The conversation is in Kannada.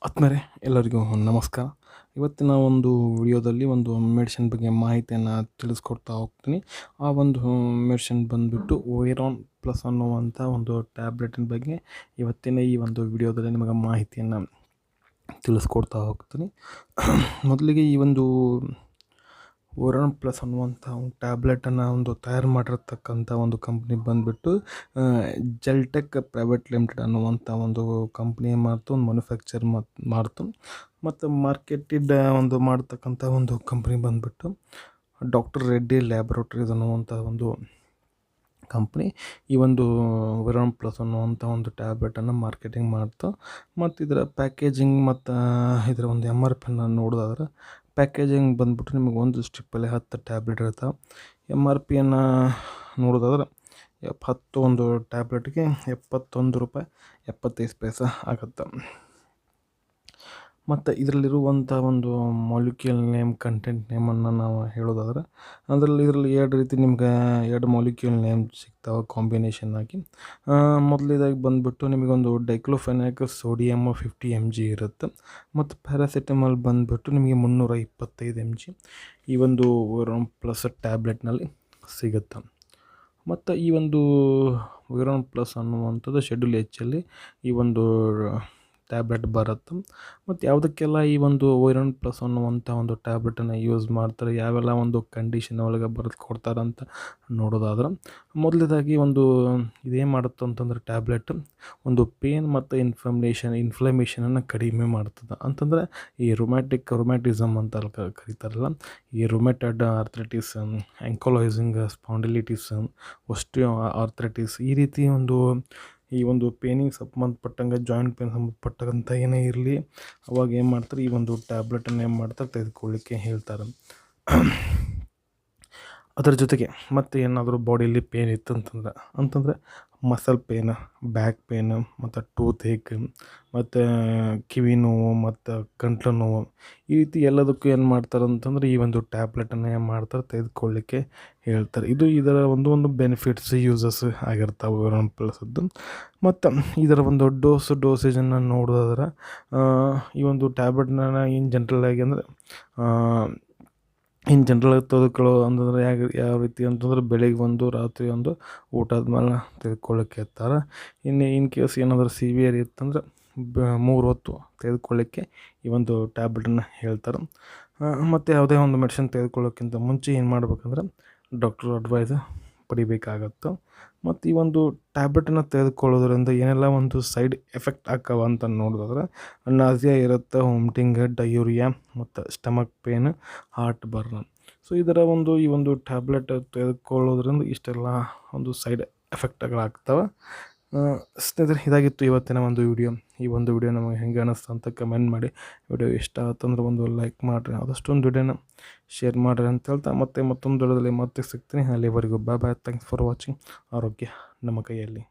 ಆತ್ಮೀಯರೇ ಎಲ್ಲರಿಗೂ ನಮಸ್ಕಾರ. ಇವತ್ತಿನ ಒಂದು ವಿಡಿಯೋದಲ್ಲಿ ಒಂದು ಮೆಡಿಸಿನ್ ಬಗ್ಗೆ ಮಾಹಿತಿಯನ್ನು ತಿಳಿಸ್ಕೊಡ್ತಾ ಹೋಗ್ತೀನಿ. ಆ ಒಂದು ಮೆಡಿಸಿನ್ ಬಂದುಬಿಟ್ಟು ಓಯರಾನ್ ಪ್ಲಸ್ ಅನ್ನುವಂಥ ಒಂದು ಟ್ಯಾಬ್ಲೆಟಿನ ಬಗ್ಗೆ ಇವತ್ತಿನ ಈ ಒಂದು ವಿಡಿಯೋದಲ್ಲಿ ನಿಮಗೆ ಮಾಹಿತಿಯನ್ನು ತಿಳಿಸ್ಕೊಡ್ತಾ ಹೋಗ್ತೀನಿ. ಮೊದಲಿಗೆ ಈ ಒಂದು ಓಯರಾನ್ ಪ್ಲಸ್ ಅನ್ನುವಂಥ ಒಂದು ಟ್ಯಾಬ್ಲೆಟನ್ನು ಒಂದು ತಯಾರು ಮಾಡಿರ್ತಕ್ಕಂಥ ಒಂದು ಕಂಪ್ನಿ ಬಂದುಬಿಟ್ಟು ಜೆಲ್ಟೆಕ್ ಪ್ರೈವೇಟ್ ಲಿಮಿಟೆಡ್ ಅನ್ನುವಂಥ ಒಂದು ಕಂಪ್ನಿ ಮಾಡ್ತು, ಒಂದು ಮ್ಯಾನುಫ್ಯಾಕ್ಚರ್ ಮಾಡ್ತು. ಮತ್ತು ಮಾರ್ಕೆಟೆಡ್ ಒಂದು ಮಾಡ್ತಕ್ಕಂಥ ಒಂದು ಕಂಪ್ನಿ ಬಂದುಬಿಟ್ಟು ಡಾಕ್ಟರ್ ರೆಡ್ಡಿ ಲ್ಯಾಬ್ರೋಟರೀಸ್ ಅನ್ನುವಂಥ ಒಂದು ಕಂಪ್ನಿ ಈ ಒಂದು ಓಯರಾನ್ ಪ್ಲಸ್ ಅನ್ನುವಂಥ ಒಂದು ಟ್ಯಾಬ್ಲೆಟನ್ನು ಮಾರ್ಕೆಟಿಂಗ್ ಮಾಡ್ತು. ಮತ್ತು ಇದರ ಪ್ಯಾಕೇಜಿಂಗ್ ಮತ್ತು ಇದರ ಒಂದು MRP ನೋಡೋದಾದ್ರೆ ಪ್ಯಾಕೇಜಿಂಗ್ ಬಂದುಬಿಟ್ಟು ನಿಮಗೆ ಒಂದು ಸ್ಟ್ರಿಪ್ಪಲ್ಲಿ 10 ಟ್ಯಾಬ್ಲೆಟ್ ಇರ್ತಾವೆ. MRPಯನ್ನು ನೋಡೋದಾದ್ರೆ 10 ಒಂದು ಟ್ಯಾಬ್ಲೆಟ್ಗೆ ₹71.75 ಆಗುತ್ತೆ. ಮತ್ತು ಇದರಲ್ಲಿರುವಂಥ ಒಂದು ಮಾಲಿಕ್ಯೂಲ್ ನೇಮ್, ಕಂಟೆಂಟ್ ನೇಮನ್ನು ನಾವು ಹೇಳೋದಾದ್ರೆ ಇದರಲ್ಲಿ 2 ರೀತಿ ನಿಮ್ಗೆ 2 ಮಾಲಿಕ್ಯೂಲ್ ನೇಮ್ ಸಿಗ್ತಾವೆ ಕಾಂಬಿನೇಷನ್ ಆಗಿ. ಮೊದಲನೇದಾಗಿ ಬಂದುಬಿಟ್ಟು ನಿಮಗೊಂದು ಡೈಕ್ಲೋಫೆನಾಕ್ ಸೋಡಿಯಮ್ 50 mg ಇರುತ್ತೆ. ಮತ್ತು ಪ್ಯಾರಾಸಿಟಮಾಲ್ ಬಂದುಬಿಟ್ಟು ನಿಮಗೆ 325 mg ಈ ಒಂದು ಓಯರಾನ್ ಪ್ಲಸ್ ಟ್ಯಾಬ್ಲೆಟ್ನಲ್ಲಿ ಸಿಗುತ್ತೆ. ಮತ್ತು ಈ ಒಂದು ಓಯರಾನ್ ಪ್ಲಸ್ ಅನ್ನುವಂಥದ್ದು ಶೆಡ್ಯೂಲ್ Hಲ್ಲಿ ಈ ಒಂದು ಟ್ಯಾಬ್ಲೆಟ್ ಬರುತ್ತೆ. ಮತ್ತು ಯಾವುದಕ್ಕೆಲ್ಲ ಈ ಒಂದು ಓಯರಾನ್ ಪ್ಲಸ್ ಅನ್ನುವಂಥ ಒಂದು ಟ್ಯಾಬ್ಲೆಟನ್ನು ಯೂಸ್ ಮಾಡ್ತಾರೆ, ಯಾವೆಲ್ಲ ಒಂದು ಕಂಡೀಷನ್ ಒಳಗೆ ಬರೆದು ಕೊಡ್ತಾರೆ ಅಂತ ನೋಡೋದಾದ್ರೆ ಮೊದಲನೇದಾಗಿ ಒಂದು ಇದೇನು ಮಾಡುತ್ತೆ ಅಂತಂದರೆ ಟ್ಯಾಬ್ಲೆಟ್ ಒಂದು ಪೇನ್ ಮತ್ತು ಇನ್ಫ್ಲಮೇಷನನ್ನು ಕಡಿಮೆ ಮಾಡ್ತದೆ. ಅಂತಂದರೆ ಈ ರೊಮ್ಯಾಟಿಸಮ್ ಅಂತ ಕರೀತಾರಲ್ಲ, ಈ ರೊಮ್ಯಾಟೈಡ್ ಆರ್ಥ್ರೈಟಿಸ್, ಆಂಕಲೈಸಿಂಗ್ ಸ್ಪಾಂಡಿಲಿಟಿಸ್, ಒಸ್ಟಿಯೋ ಆರ್ಥ್ರೈಟಿಸ್, ಈ ರೀತಿ ಈ ಒಂದು ಪೇನಿಗೆ ಸಂಬಂಧಪಟ್ಟಂಗೆ, ಜಾಯಿಂಟ್ ಪೇನ್ ಸಂಬಂಧಪಟ್ಟಂಥ ಏನೇ ಇರಲಿ ಅವಾಗ ಏನು ಮಾಡ್ತಾರೆ, ಈ ಒಂದು ಟ್ಯಾಬ್ಲೆಟನ್ನು ಏನು ಮಾಡ್ತಾರೆ ತೆಗೆದುಕೊಳ್ಳಿಕ್ಕೆ ಹೇಳ್ತಾರೆ. ಅದರ ಜೊತೆಗೆ ಮತ್ತು ಏನಾದರೂ ಬಾಡಿಯಲ್ಲಿ ಪೇನ್ ಇತ್ತು ಅಂತಂದರೆ ಮಸಲ್ ಪೇನ್, ಬ್ಯಾಕ್ ಪೇನ್, ಮತ್ತು ಟೂತ್ ಏಕ್, ಮತ್ತು ಕಿವಿ ನೋವು, ಮತ್ತು ಗಂಟಲು ನೋವು, ಈ ರೀತಿ ಎಲ್ಲದಕ್ಕೂ ಏನು ಮಾಡ್ತಾರೆ ಅಂತಂದರೆ ಈ ಒಂದು ಟ್ಯಾಬ್ಲೆಟನ್ನು ಏನು ಮಾಡ್ತಾರೆ ತೆಗೆದುಕೊಳ್ಳಿಕ್ಕೆ ಹೇಳ್ತಾರೆ. ಇದರ ಒಂದು ಬೆನಿಫಿಟ್ಸ್, ಯೂಸಸ್ ಆಗಿರ್ತಾವೆ ಓಯರಾನ್ ಪ್ಲಸ್ದು. ಮತ್ತು ಇದರ ಒಂದು ಡೋಸೇಜನ್ನು ನೋಡೋದಾದ್ರೆ ಈ ಒಂದು ಟ್ಯಾಬ್ಲೆಟ್ನ ಇನ್ ಜನರಲ್ ತೆಗೆದುಕೊಳ್ಳೋ ಅಂತಂದರೆ ಯಾವ ರೀತಿ ಅಂತಂದರೆ ಬೆಳಿಗ್ಗೆ ಒಂದು, ರಾತ್ರಿ ಒಂದು, ಊಟ ಆದ್ಮೇಲೆ ತೆಗೆದುಕೊಳ್ಳಿಕ್ಕೆ ಇರ್ತಾರೆ. ಇನ್ ಕೇಸ್ ಏನಾದರೂ ಸಿವಿಯರ್ ಇತ್ತಂದರೆ 3 ಹೊತ್ತು ತೆಗೆದುಕೊಳ್ಳಿಕ್ಕೆ ಈ ಒಂದು ಟ್ಯಾಬ್ಲೆಟನ್ನು ಹೇಳ್ತಾರೆ. ಮತ್ತು ಯಾವುದೇ ಒಂದು ಮೆಡಿಸಿನ್ ತೆಗೆದುಕೊಳ್ಳೋಕ್ಕಿಂತ ಮುಂಚೆ ಏನು ಮಾಡಬೇಕಂದ್ರೆ ಡಾಕ್ಟರ್ ಅಡ್ವೈಸ್ ಪಡಿಬೇಕಾಗತ್ತೆ. ಮತ್ತು ಈ ಒಂದು ಟ್ಯಾಬ್ಲೆಟನ್ನು ತೆಗೆದುಕೊಳ್ಳೋದ್ರಿಂದ ಏನೆಲ್ಲ ಒಂದು ಸೈಡ್ ಎಫೆಕ್ಟ್ ಆಕ್ಕವ ಅಂತ ನೋಡೋದಾದ್ರೆ ನಾಸಿಯಾ ಇರುತ್ತೆ, ವಾಮಿಟಿಂಗ್, ಡಯೂರಿಯಾ, ಮತ್ತು stomach pain, heartburn. So ಇದರ ಈ ಒಂದು ಟ್ಯಾಬ್ಲೆಟ್ ತೆಗೆದುಕೊಳ್ಳೋದ್ರಿಂದ ಇಷ್ಟೆಲ್ಲ ಒಂದು ಸೈಡ್ ಎಫೆಕ್ಟ್ಗಳಾಗ್ತವೆ. ಸ್ನೇಹಿತರೆ, ಇದಾಗಿತ್ತು ಇವತ್ತಿನ ಒಂದು ವಿಡಿಯೋ. ಈ ಒಂದು ವಿಡಿಯೋ ನಮಗೆ ಹೆಂಗೆ ಅನ್ನಿಸ್ತು ಅಂತ ಕಮೆಂಟ್ ಮಾಡಿ. ವಿಡಿಯೋ ಇಷ್ಟ ಆಯ್ತಂದ್ರೆ ಒಂದು ಲೈಕ್ ಮಾಡಿರಿ, ಆದಷ್ಟೊಂದು ವಿಡಿಯೋನ ಶೇರ್ ಮಾಡಿರಿ ಅಂತ ಹೇಳ್ತಾ ಮತ್ತೊಂದು ವಿಡಿಯೋದಲ್ಲಿ ಮತ್ತೆ ಸಿಗ್ತೀನಿ. ಅಲ್ಲಿವರೆಗೂ ಬಾಯ್. Thanks for watching. ಆರೋಗ್ಯ ನಮ್ಮ ಕೈಯಲ್ಲಿ.